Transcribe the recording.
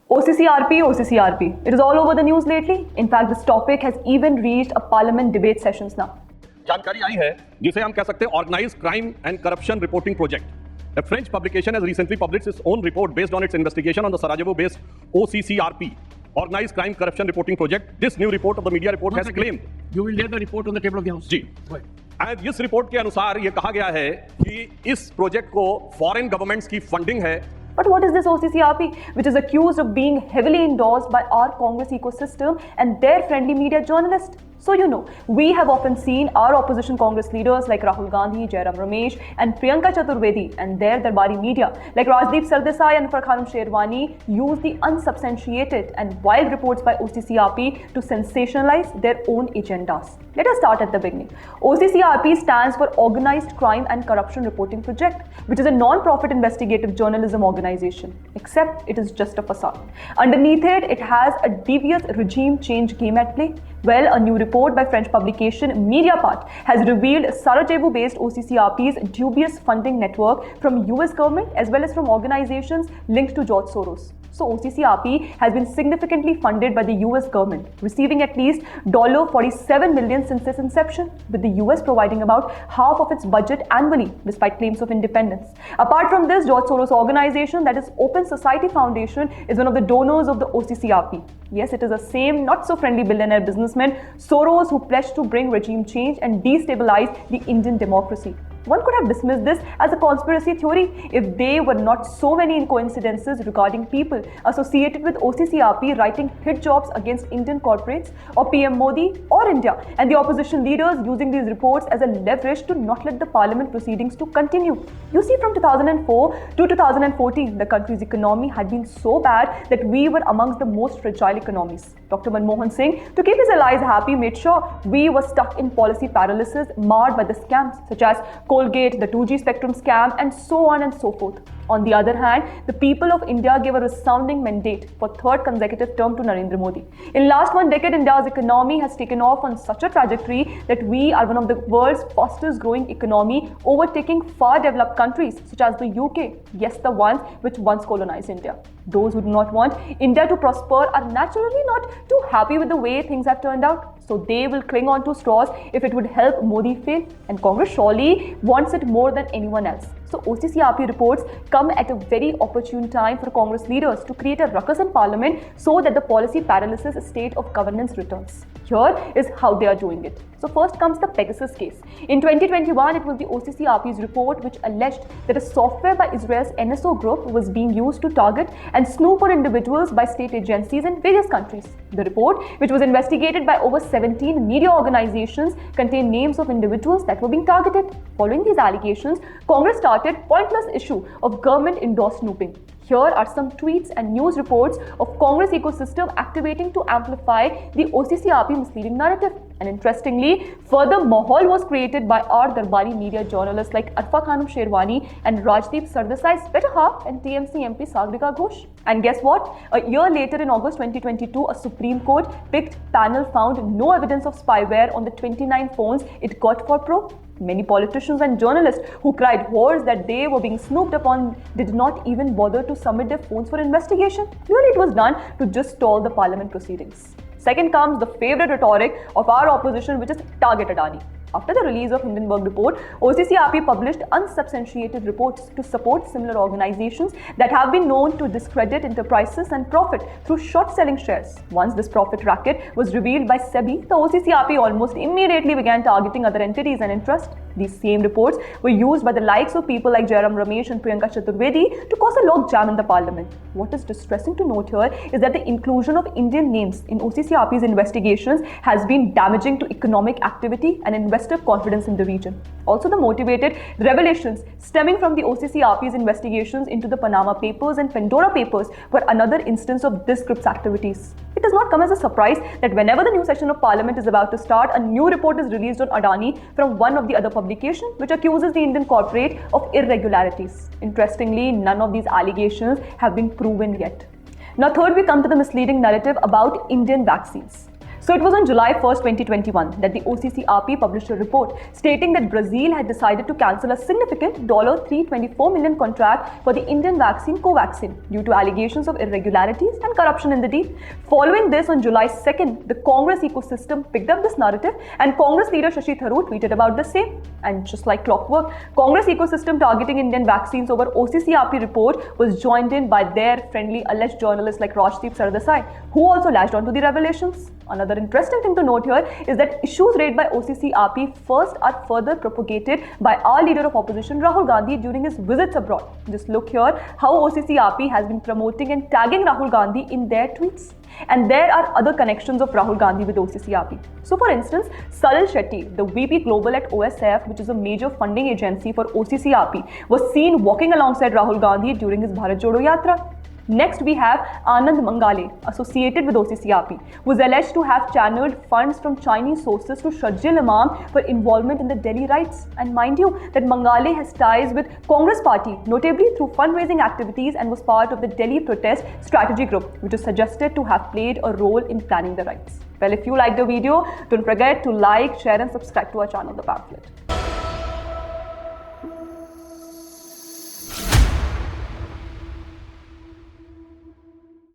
OCCRP, OCCRP. It is all over the news lately. In fact, this topic has even reached a parliament debate sessions now. जानकारी आई है जिसे हम कह सकते हैं organised crime and corruption reporting project. A French publication has recently published its own report based on its investigation on the Sarajevo-based OCCRP, Organized Crime Corruption Reporting Project. This new report of the media report has claimed. You will lay the report on the table of the House. जी. And इस report के अनुसार ये कहा गया है कि इस प्रोजेक्ट को फॉरेन गवर्नमेंट्स की फंडिंग है. But what is this OCCRP, which is accused of being heavily endorsed by our Congress ecosystem and their friendly media journalists? So we have often seen our opposition Congress leaders like Rahul Gandhi, Jairam, Ramesh and Priyanka Chaturvedi and their Darbari media like Rajdeep, Sardesai and khanum use the unsubstantiated and wild reports by OCCRP to sensationalize their own agendas. Let us start at the beginning. OCCRP stands for Organized Crime and Corruption Reporting Project, which is a non-profit investigative journalism organization, except it is just a facade. Underneath it, it has a devious regime change game at play. Well, a new report by French publication Mediapart has revealed Sarajevo-based OCCRP's dubious funding network from US government as well as from organizations linked to George Soros. So OCCRP has been significantly funded by the US government, receiving at least $47 million since its inception, with the US providing about half of its budget annually, despite claims of independence. Apart from this, George Soros' organization, that is Open Society Foundation, is one of the donors of the OCCRP. Yes, it is the same not-so-friendly billionaire businessman Soros who pledged to bring regime change and destabilize the Indian democracy. One could have dismissed this as a conspiracy theory if there were not so many coincidences regarding people associated with OCCRP writing hit jobs against Indian corporates or PM Modi or India, and the opposition leaders using these reports as a leverage to not let the parliament proceedings to continue. You see, from 2004 to 2014, the country's economy had been so bad that we were amongst the most fragile economies. Dr. Manmohan Singh, to keep his allies happy, made sure we were stuck in policy paralysis marred by the scams such as Colgate, the 2G spectrum scam, and so on and so forth. On the other hand, the people of India gave a resounding mandate for third consecutive term to Narendra Modi. In last one decade, India's economy has taken off on such a trajectory that we are one of the world's fastest growing economy, overtaking far developed countries such as the UK, yes, the ones which once colonized India. Those who do not want India to prosper are naturally not too happy with the way things have turned out. So they will cling on to straws if it would help Modi fail. And Congress surely wants it more than anyone else. So OCCRP reports come at a very opportune time for Congress leaders to create a ruckus in parliament so that the policy paralysis state of governance returns. Here is how they are doing it. So first comes the Pegasus case. In 2021, it was the OCCRP's report which alleged that a software by Israel's NSO group was being used to target and snoop for individuals by state agencies in various countries. The report, which was investigated by over 17 media organizations, contained names of individuals that were being targeted. Following these allegations, Congress started pointless issue of government-endorsed snooping. Here are some tweets and news reports of Congress ecosystem activating to amplify the OCCRP misleading narrative. And interestingly, further mahal was created by our Darbari media journalists like Arfa and Rajdeep Sardesai's better half and TMC MP Sagarika Ghosh. And guess what? A year later, in August 2022, a Supreme Court picked panel found no evidence of spyware on the 29 phones it got for probe. Many politicians and journalists who cried horrors that they were being snooped upon did not even bother to submit their phones for investigation. Clearly, it was done to just stall the parliament proceedings. Second comes the favorite rhetoric of our opposition, which is target Adani. After the release of Hindenburg report, OCCRP published unsubstantiated reports to support similar organizations that have been known to discredit enterprises and profit through short-selling shares. Once this profit racket was revealed by SEBI, the OCCRP almost immediately began targeting other entities and interests. These same reports were used by the likes of people like Jairam, Ramesh and Priyanka Chaturvedi to cause a log jam in the parliament. What is distressing to note here is that the inclusion of Indian names in OCCRP's investigations has been damaging to economic activity and investor confidence in the region. Also, the motivated revelations stemming from the OCCRP's investigations into the Panama Papers and Pandora Papers were another instance of this group's activities. It does not come as a surprise that whenever the new session of parliament is about to start, a new report is released on Adani from one of the other publications which accuses the Indian corporate of irregularities. Interestingly, none of these allegations have been proven yet. Now third, we come to the misleading narrative about Indian vaccines. So it was on July 1st, 2021 that the OCCRP published a report stating that Brazil had decided to cancel a significant $324 million contract for the Indian vaccine Covaxin due to allegations of irregularities and corruption in the deal. Following this, on July 2nd, the Congress ecosystem picked up this narrative and Congress leader Shashi Tharoor tweeted about the same. And just like clockwork, Congress ecosystem targeting Indian vaccines over OCCRP report was joined in by their friendly alleged journalists like Rajdeep Sardesai, who also latched onto the revelations. Another interesting thing to note here is that issues raised by OCCRP first are further propagated by our leader of opposition Rahul Gandhi during his visits abroad. Just look here how OCCRP has been promoting and tagging Rahul Gandhi in their tweets. And there are other connections of Rahul Gandhi with OCCRP. So for instance, Salil Shetty, the VP Global at OSF, which is a major funding agency for OCCRP, was seen walking alongside Rahul Gandhi during his Bharat Jodo Yatra. Next, we have Anand Mangale, associated with OCCRP, who is alleged to have channeled funds from Chinese sources to Sharjil Imam for involvement in the Delhi riots. And mind you, that Mangale has ties with Congress Party, notably through fundraising activities, and was part of the Delhi protest strategy group, which is suggested to have played a role in planning the riots. Well, if you liked the video, don't forget to like, share and subscribe to our channel, The Pamphlet.